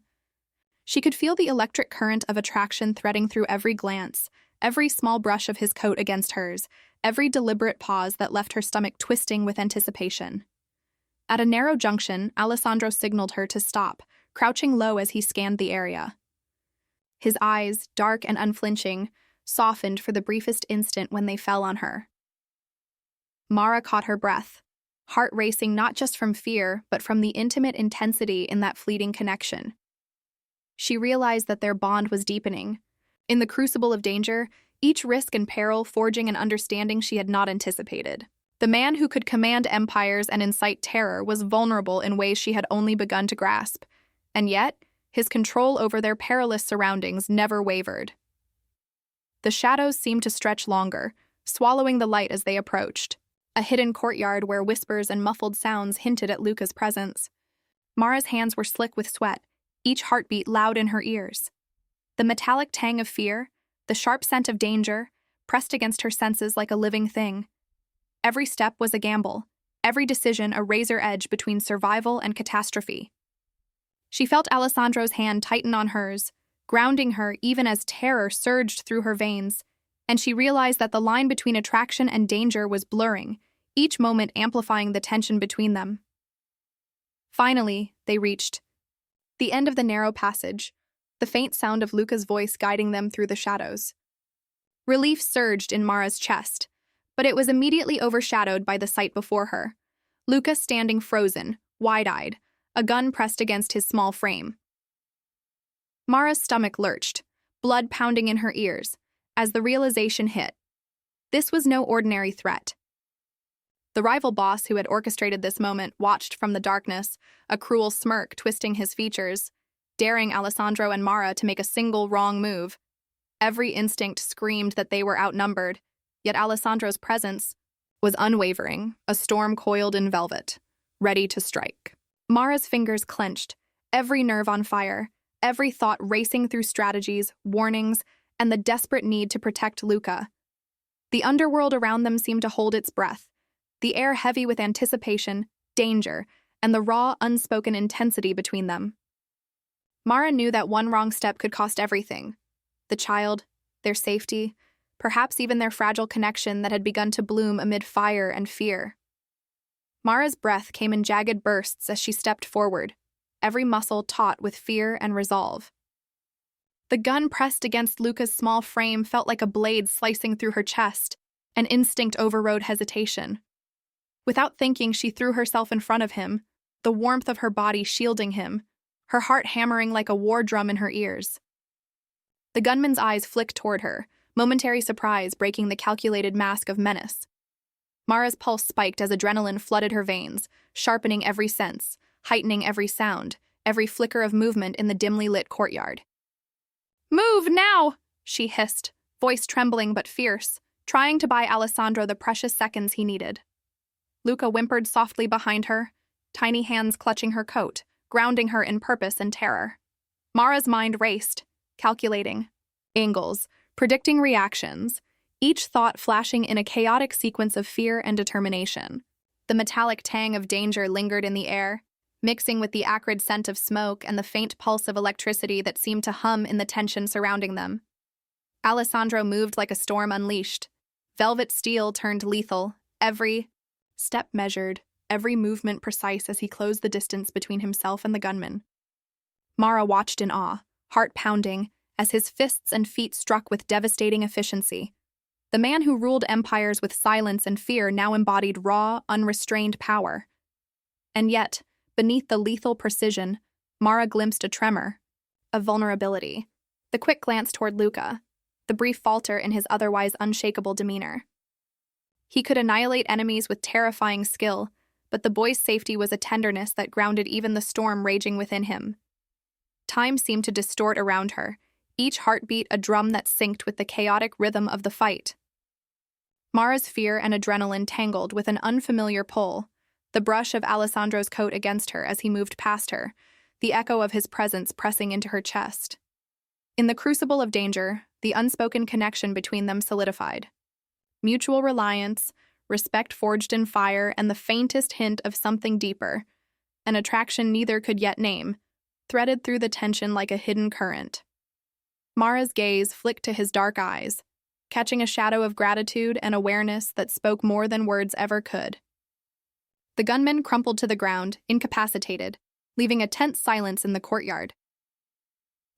She could feel the electric current of attraction threading through every glance, every small brush of his coat against hers, every deliberate pause that left her stomach twisting with anticipation. At a narrow junction, Alessandro signaled her to stop, crouching low as he scanned the area. His eyes, dark and unflinching, softened for the briefest instant when they fell on her. Mara caught her breath, heart racing not just from fear, but from the intimate intensity in that fleeting connection. She realized that their bond was deepening. In the crucible of danger, each risk and peril forging an understanding she had not anticipated. The man who could command empires and incite terror was vulnerable in ways she had only begun to grasp, and yet, his control over their perilous surroundings never wavered. The shadows seemed to stretch longer, swallowing the light as they approached. A hidden courtyard where whispers and muffled sounds hinted at Luca's presence. Mara's hands were slick with sweat, each heartbeat loud in her ears. The metallic tang of fear, the sharp scent of danger, pressed against her senses like a living thing. Every step was a gamble, every decision a razor edge between survival and catastrophe. She felt Alessandro's hand tighten on hers, grounding her even as terror surged through her veins, and she realized that the line between attraction and danger was blurring, each moment amplifying the tension between them. Finally, they reached the end of the narrow passage, the faint sound of Luca's voice guiding them through the shadows. Relief surged in Mara's chest, but it was immediately overshadowed by the sight before her. Luca standing frozen, wide-eyed, a gun pressed against his small frame. Mara's stomach lurched, blood pounding in her ears, as the realization hit. This was no ordinary threat. The rival boss who had orchestrated this moment watched from the darkness, a cruel smirk twisting his features, daring Alessandro and Mara to make a single wrong move. Every instinct screamed that they were outnumbered, yet Alessandro's presence was unwavering, a storm coiled in velvet, ready to strike. Mara's fingers clenched, every nerve on fire, every thought racing through strategies, warnings, and the desperate need to protect Luca. The underworld around them seemed to hold its breath, the air heavy with anticipation, danger, and the raw, unspoken intensity between them. Mara knew that one wrong step could cost everything: the child, their safety, perhaps even their fragile connection that had begun to bloom amid fire and fear. Mara's breath came in jagged bursts as she stepped forward, every muscle taut with fear and resolve. The gun pressed against Luca's small frame felt like a blade slicing through her chest, and instinct overrode hesitation. Without thinking, she threw herself in front of him, the warmth of her body shielding him, her heart hammering like a war drum in her ears. The gunman's eyes flicked toward her, momentary surprise breaking the calculated mask of menace. Mara's pulse spiked as adrenaline flooded her veins, sharpening every sense, heightening every sound, every flicker of movement in the dimly lit courtyard. "Move now!" she hissed, voice trembling but fierce, trying to buy Alessandro the precious seconds he needed. Luca whimpered softly behind her, tiny hands clutching her coat, grounding her in purpose and terror. Mara's mind raced, calculating angles, predicting reactions, each thought flashing in a chaotic sequence of fear and determination. The metallic tang of danger lingered in the air, mixing with the acrid scent of smoke and the faint pulse of electricity that seemed to hum in the tension surrounding them. Alessandro moved like a storm unleashed. Velvet steel turned lethal, every step measured, every movement precise as he closed the distance between himself and the gunman. Mara watched in awe, heart pounding, as his fists and feet struck with devastating efficiency. The man who ruled empires with silence and fear now embodied raw, unrestrained power. And yet, beneath the lethal precision, Mara glimpsed a tremor, a vulnerability, the quick glance toward Luca, the brief falter in his otherwise unshakable demeanor. He could annihilate enemies with terrifying skill, but the boy's safety was a tenderness that grounded even the storm raging within him. Time seemed to distort around her, each heartbeat a drum that synced with the chaotic rhythm of the fight. Mara's fear and adrenaline tangled with an unfamiliar pull, the brush of Alessandro's coat against her as he moved past her, the echo of his presence pressing into her chest. In the crucible of danger, the unspoken connection between them solidified. Mutual reliance, respect forged in fire, and the faintest hint of something deeper, an attraction neither could yet name, threaded through the tension like a hidden current. Mara's gaze flicked to his dark eyes, catching a shadow of gratitude and awareness that spoke more than words ever could. The gunman crumpled to the ground, incapacitated, leaving a tense silence in the courtyard.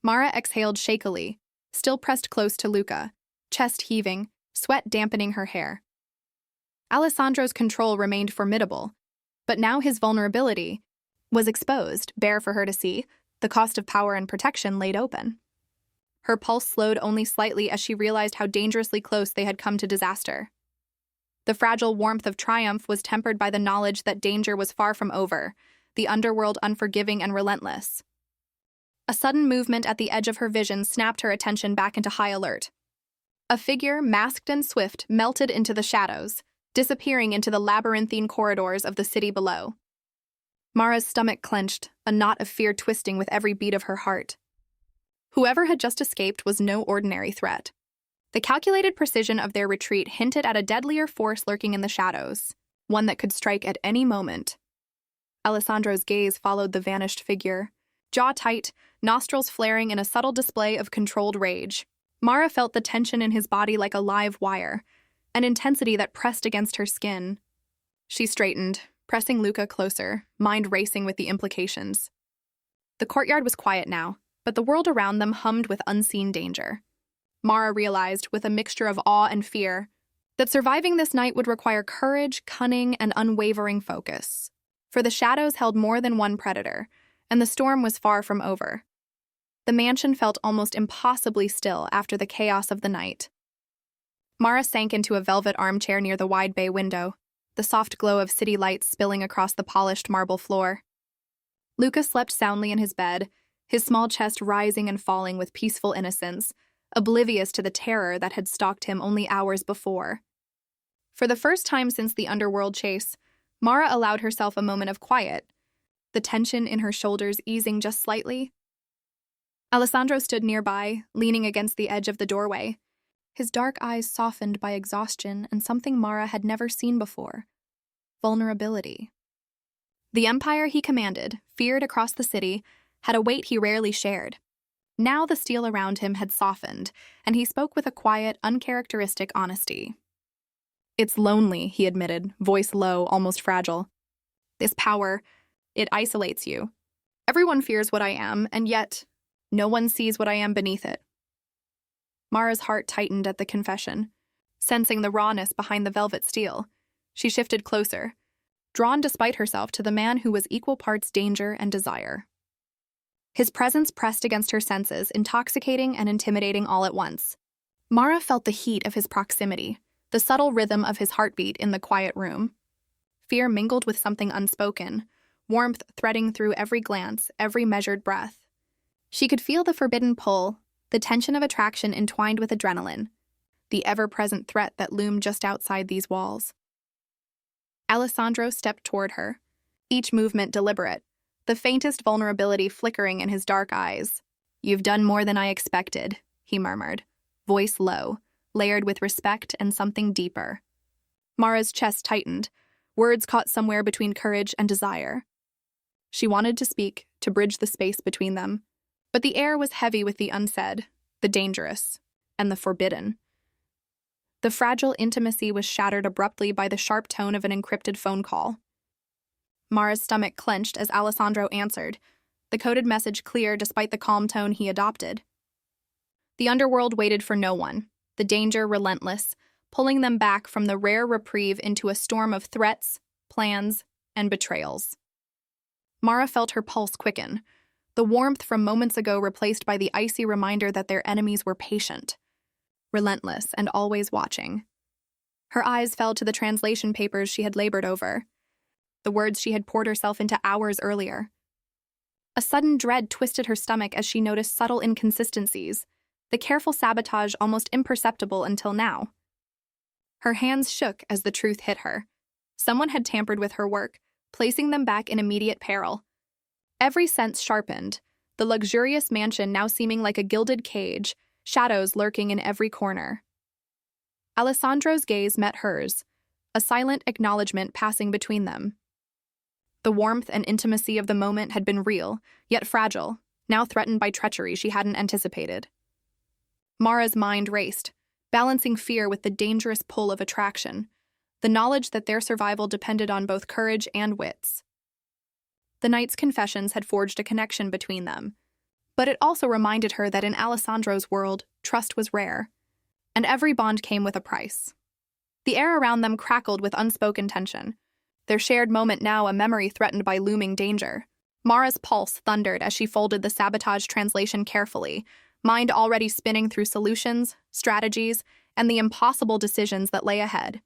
Mara exhaled shakily, still pressed close to Luca, chest heaving, sweat dampening her hair. Alessandro's control remained formidable, but now his vulnerability was exposed, bare for her to see, the cost of power and protection laid open. Her pulse slowed only slightly as she realized how dangerously close they had come to disaster. The fragile warmth of triumph was tempered by the knowledge that danger was far from over, the underworld unforgiving and relentless. A sudden movement at the edge of her vision snapped her attention back into high alert. A figure, masked and swift, melted into the shadows, disappearing into the labyrinthine corridors of the city below. Mara's stomach clenched, a knot of fear twisting with every beat of her heart. Whoever had just escaped was no ordinary threat. The calculated precision of their retreat hinted at a deadlier force lurking in the shadows, one that could strike at any moment. Alessandro's gaze followed the vanished figure, jaw tight, nostrils flaring in a subtle display of controlled rage. Mara felt the tension in his body like a live wire, an intensity that pressed against her skin. She straightened, pressing Luca closer, mind racing with the implications. The courtyard was quiet now, but the world around them hummed with unseen danger. Mara realized, with a mixture of awe and fear, that surviving this night would require courage, cunning, and unwavering focus. For the shadows held more than one predator, and the storm was far from over. The mansion felt almost impossibly still after the chaos of the night. Mara sank into a velvet armchair near the wide bay window, the soft glow of city lights spilling across the polished marble floor. Luca slept soundly in his bed, his small chest rising and falling with peaceful innocence, oblivious to the terror that had stalked him only hours before. For the first time since the underworld chase, Mara allowed herself a moment of quiet, the tension in her shoulders easing just slightly. Alessandro stood nearby, leaning against the edge of the doorway, his dark eyes softened by exhaustion and something Mara had never seen before: vulnerability. The empire he commanded, feared across the city, had a weight he rarely shared. Now the steel around him had softened, and he spoke with a quiet, uncharacteristic honesty. "It's lonely," he admitted, voice low, almost fragile. "This power, it isolates you. Everyone fears what I am, and yet no one sees what I am beneath it." Mara's heart tightened at the confession. Sensing the rawness behind the velvet steel, she shifted closer, drawn despite herself to the man who was equal parts danger and desire. His presence pressed against her senses, intoxicating and intimidating all at once. Mara felt the heat of his proximity, the subtle rhythm of his heartbeat in the quiet room. Fear mingled with something unspoken, warmth threading through every glance, every measured breath. She could feel the forbidden pull, the tension of attraction entwined with adrenaline, the ever-present threat that loomed just outside these walls. Alessandro stepped toward her, each movement deliberate, the faintest vulnerability flickering in his dark eyes. "You've done more than I expected," he murmured, voice low, layered with respect and something deeper. Mara's chest tightened, words caught somewhere between courage and desire. She wanted to speak, to bridge the space between them, but the air was heavy with the unsaid, the dangerous, and the forbidden. The fragile intimacy was shattered abruptly by the sharp tone of an encrypted phone call. Mara's stomach clenched as Alessandro answered, the coded message clear despite the calm tone he adopted. The underworld waited for no one, the danger relentless, pulling them back from the rare reprieve into a storm of threats, plans, and betrayals. Mara felt her pulse quicken, the warmth from moments ago replaced by the icy reminder that their enemies were patient, relentless, and always watching. Her eyes fell to the translation papers she had labored over, the words she had poured herself into hours earlier. A sudden dread twisted her stomach as she noticed subtle inconsistencies, the careful sabotage almost imperceptible until now. Her hands shook as the truth hit her. Someone had tampered with her work, placing them back in immediate peril. Every sense sharpened, the luxurious mansion now seeming like a gilded cage, shadows lurking in every corner. Alessandro's gaze met hers, a silent acknowledgement passing between them. The warmth and intimacy of the moment had been real, yet fragile, now threatened by treachery she hadn't anticipated. Mara's mind raced, balancing fear with the dangerous pull of attraction, the knowledge that their survival depended on both courage and wits. The night's confessions had forged a connection between them, but it also reminded her that in Alessandro's world, trust was rare, and every bond came with a price. The air around them crackled with unspoken tension, their shared moment now a memory threatened by looming danger. Mara's pulse thundered as she folded the sabotage translation carefully, mind already spinning through solutions, strategies, and the impossible decisions that lay ahead.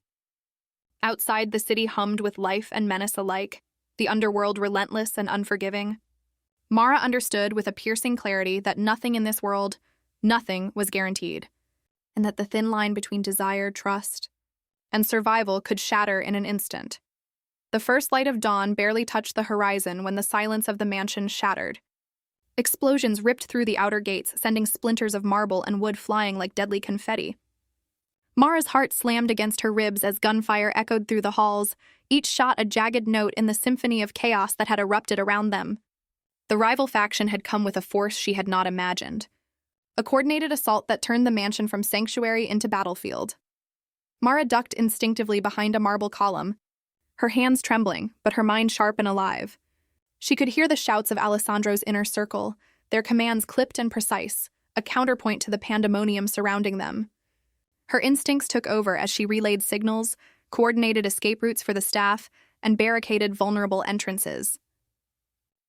Outside, the city hummed with life and menace alike, the underworld relentless and unforgiving. Mara understood with a piercing clarity that nothing in this world, nothing was guaranteed, and that the thin line between desire, trust, and survival could shatter in an instant. The first light of dawn barely touched the horizon when the silence of the mansion shattered. Explosions ripped through the outer gates, sending splinters of marble and wood flying like deadly confetti. Mara's heart slammed against her ribs as gunfire echoed through the halls, each shot a jagged note in the symphony of chaos that had erupted around them. The rival faction had come with a force she had not imagined, a coordinated assault that turned the mansion from sanctuary into battlefield. Mara ducked instinctively behind a marble column, her hands trembling, but her mind sharp and alive. She could hear the shouts of Alessandro's inner circle, their commands clipped and precise, a counterpoint to the pandemonium surrounding them. Her instincts took over as she relayed signals, coordinated escape routes for the staff, and barricaded vulnerable entrances.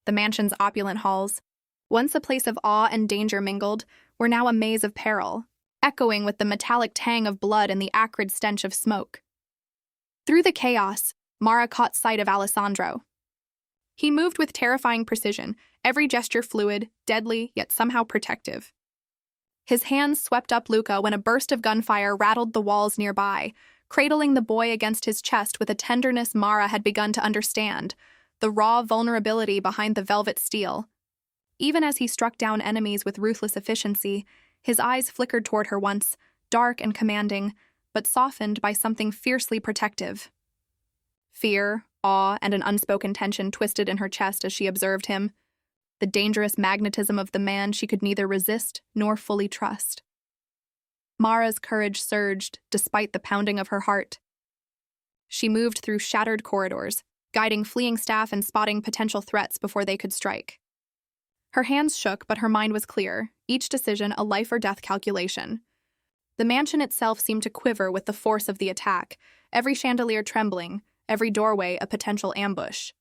The mansion's opulent halls, once a place of awe and danger mingled, were now a maze of peril, echoing with the metallic tang of blood and the acrid stench of smoke. Through the chaos, Mara caught sight of Alessandro. He moved with terrifying precision, every gesture fluid, deadly, yet somehow protective. His hands swept up Luca when a burst of gunfire rattled the walls nearby, cradling the boy against his chest with a tenderness Mara had begun to understand, the raw vulnerability behind the velvet steel. Even as he struck down enemies with ruthless efficiency, his eyes flickered toward her once, dark and commanding, but softened by something fiercely protective. Fear, awe, and an unspoken tension twisted in her chest as she observed him, the dangerous magnetism of the man she could neither resist nor fully trust. Mara's courage surged despite the pounding of her heart. She moved through shattered corridors, guiding fleeing staff and spotting potential threats before they could strike. Her hands shook, but her mind was clear, each decision a life-or-death calculation. The mansion itself seemed to quiver with the force of the attack, every chandelier trembling, every doorway a potential ambush.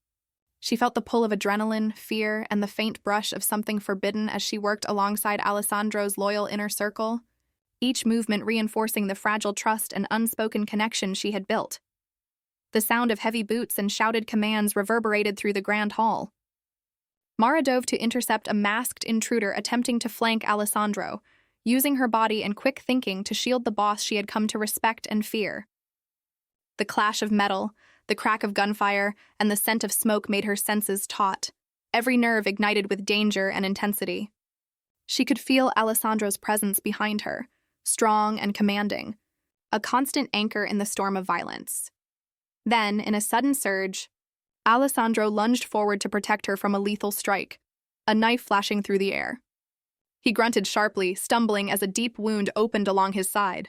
She felt the pull of adrenaline, fear, and the faint brush of something forbidden as she worked alongside Alessandro's loyal inner circle, each movement reinforcing the fragile trust and unspoken connection she had built. The sound of heavy boots and shouted commands reverberated through the grand hall. Mara dove to intercept a masked intruder attempting to flank Alessandro, using her body and quick thinking to shield the boss she had come to respect and fear. The clash of metal, the crack of gunfire, and the scent of smoke made her senses taut, every nerve ignited with danger and intensity. She could feel Alessandro's presence behind her, strong and commanding, a constant anchor in the storm of violence. Then, in a sudden surge, Alessandro lunged forward to protect her from a lethal strike, a knife flashing through the air. He grunted sharply, stumbling as a deep wound opened along his side.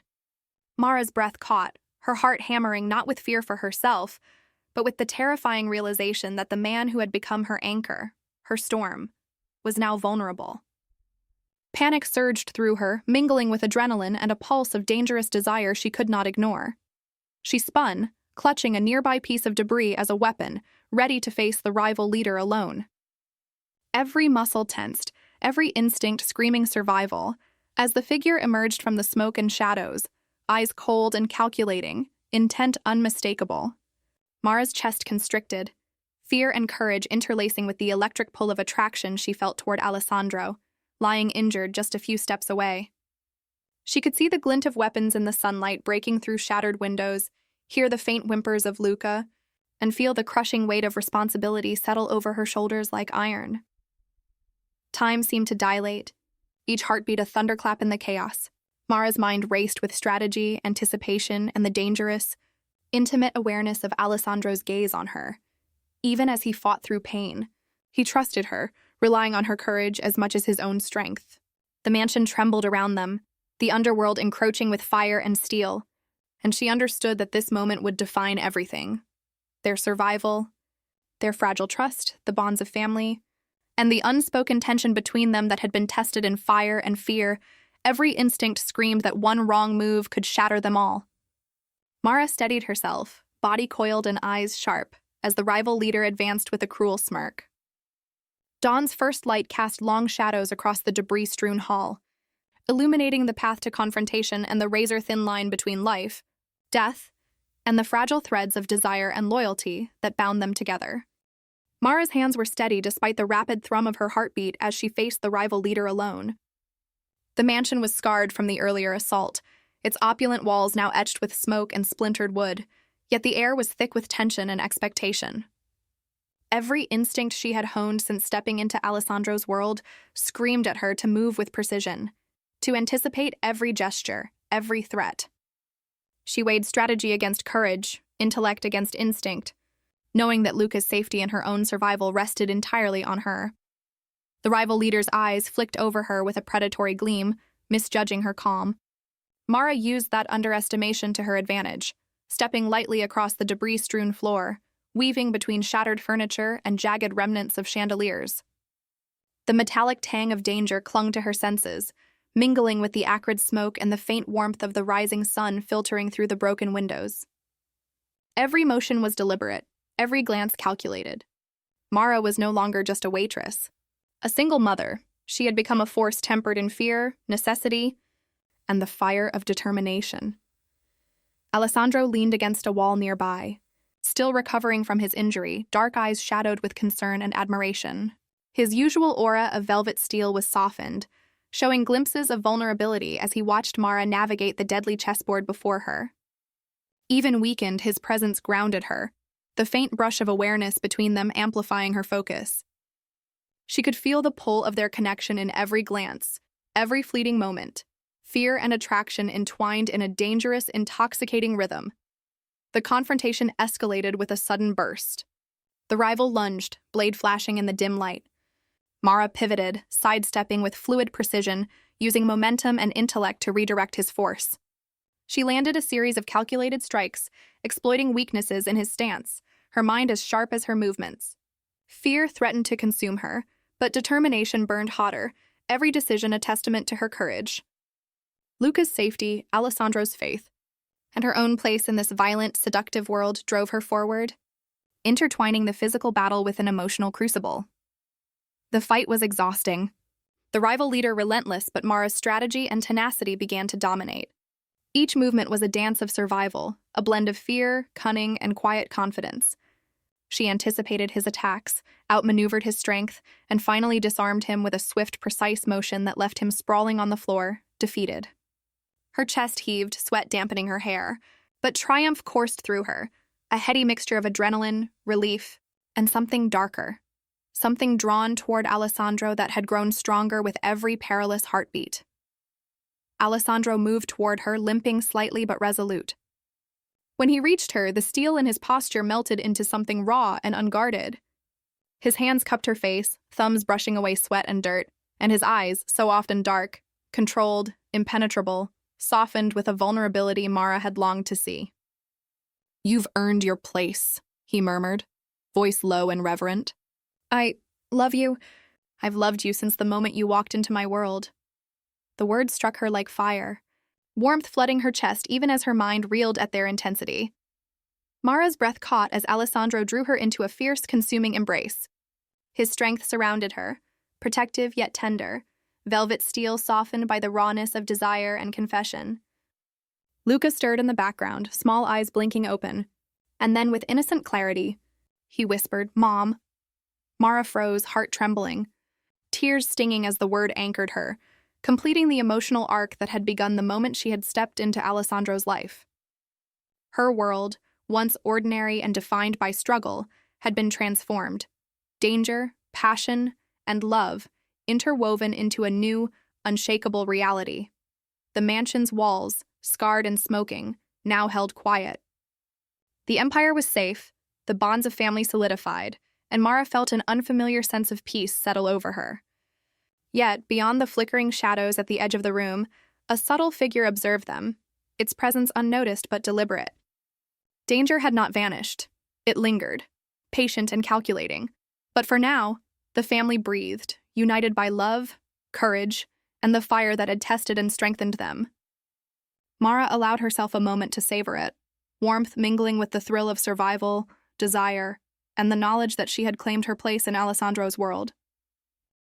Mara's breath caught, her heart hammering not with fear for herself, but with the terrifying realization that the man who had become her anchor, her storm, was now vulnerable. Panic surged through her, mingling with adrenaline and a pulse of dangerous desire she could not ignore. She spun, clutching a nearby piece of debris as a weapon, ready to face the rival leader alone. Every muscle tensed, every instinct screaming survival, as the figure emerged from the smoke and shadows, eyes cold and calculating, intent unmistakable. Mara's chest constricted, fear and courage interlacing with the electric pull of attraction she felt toward Alessandro, lying injured just a few steps away. She could see the glint of weapons in the sunlight breaking through shattered windows, hear the faint whimpers of Luca, and feel the crushing weight of responsibility settle over her shoulders like iron. Time seemed to dilate, each heartbeat a thunderclap in the chaos. Mara's mind raced with strategy, anticipation, and the dangerous, intimate awareness of Alessandro's gaze on her. Even as he fought through pain, he trusted her, relying on her courage as much as his own strength. The mansion trembled around them, the underworld encroaching with fire and steel, and she understood that this moment would define everything. Their survival, their fragile trust, the bonds of family, and the unspoken tension between them that had been tested in fire and fear. Every instinct screamed that one wrong move could shatter them all. Mara steadied herself, body coiled and eyes sharp, as the rival leader advanced with a cruel smirk. Dawn's first light cast long shadows across the debris-strewn hall, illuminating the path to confrontation and the razor-thin line between life, death, and the fragile threads of desire and loyalty that bound them together. Mara's hands were steady despite the rapid thrum of her heartbeat as she faced the rival leader alone. The mansion was scarred from the earlier assault, its opulent walls now etched with smoke and splintered wood, yet the air was thick with tension and expectation. Every instinct she had honed since stepping into Alessandro's world screamed at her to move with precision, to anticipate every gesture, every threat. She weighed strategy against courage, intellect against instinct, knowing that Luca's safety and her own survival rested entirely on her. The rival leader's eyes flicked over her with a predatory gleam, misjudging her calm. Mara used that underestimation to her advantage, stepping lightly across the debris-strewn floor, weaving between shattered furniture and jagged remnants of chandeliers. The metallic tang of danger clung to her senses, mingling with the acrid smoke and the faint warmth of the rising sun filtering through the broken windows. Every motion was deliberate, every glance calculated. Mara was no longer just a waitress. A single mother, she had become a force tempered in fear, necessity, and the fire of determination. Alessandro leaned against a wall nearby, still recovering from his injury, dark eyes shadowed with concern and admiration. His usual aura of velvet steel was softened, showing glimpses of vulnerability as he watched Mara navigate the deadly chessboard before her. Even weakened, his presence grounded her, the faint brush of awareness between them amplifying her focus. She could feel the pull of their connection in every glance, every fleeting moment, fear and attraction entwined in a dangerous, intoxicating rhythm. The confrontation escalated with a sudden burst. The rival lunged, blade flashing in the dim light. Mara pivoted, sidestepping with fluid precision, using momentum and intellect to redirect his force. She landed a series of calculated strikes, exploiting weaknesses in his stance, her mind as sharp as her movements. Fear threatened to consume her, but determination burned hotter, every decision a testament to her courage. Luca's safety, Alessandro's faith, and her own place in this violent, seductive world drove her forward, intertwining the physical battle with an emotional crucible. The fight was exhausting. The rival leader relentless, but Mara's strategy and tenacity began to dominate. Each movement was a dance of survival, a blend of fear, cunning, and quiet confidence. She anticipated his attacks, outmaneuvered his strength, and finally disarmed him with a swift, precise motion that left him sprawling on the floor, defeated. Her chest heaved, sweat dampening her hair, but triumph coursed through her, a heady mixture of adrenaline, relief, and something darker. Something drawn toward Alessandro that had grown stronger with every perilous heartbeat. Alessandro moved toward her, limping slightly but resolute. When he reached her, the steel in his posture melted into something raw and unguarded. His hands cupped her face, thumbs brushing away sweat and dirt, and his eyes, so often dark, controlled, impenetrable, softened with a vulnerability Mara had longed to see. "You've earned your place," he murmured, voice low and reverent. "I love you. I've loved you since the moment you walked into my world." The words struck her like fire, warmth flooding her chest even as her mind reeled at their intensity. Mara's breath caught as Alessandro drew her into a fierce, consuming embrace. His strength surrounded her, protective yet tender, velvet steel softened by the rawness of desire and confession. Luca stirred in the background, small eyes blinking open, and then with innocent clarity, he whispered, "Mom." Mara froze, heart trembling, tears stinging as the word anchored her, completing the emotional arc that had begun the moment she had stepped into Alessandro's life. Her world, once ordinary and defined by struggle, had been transformed. Danger, passion, and love interwoven into a new, unshakable reality. The mansion's walls, scarred and smoking, now held quiet. The empire was safe, the bonds of family solidified, and Mara felt an unfamiliar sense of peace settle over her. Yet, beyond the flickering shadows at the edge of the room, a subtle figure observed them, its presence unnoticed but deliberate. Danger had not vanished. It lingered, patient and calculating. But for now, the family breathed, united by love, courage, and the fire that had tested and strengthened them. Mara allowed herself a moment to savor it, warmth mingling with the thrill of survival, desire, and the knowledge that she had claimed her place in Alessandro's world.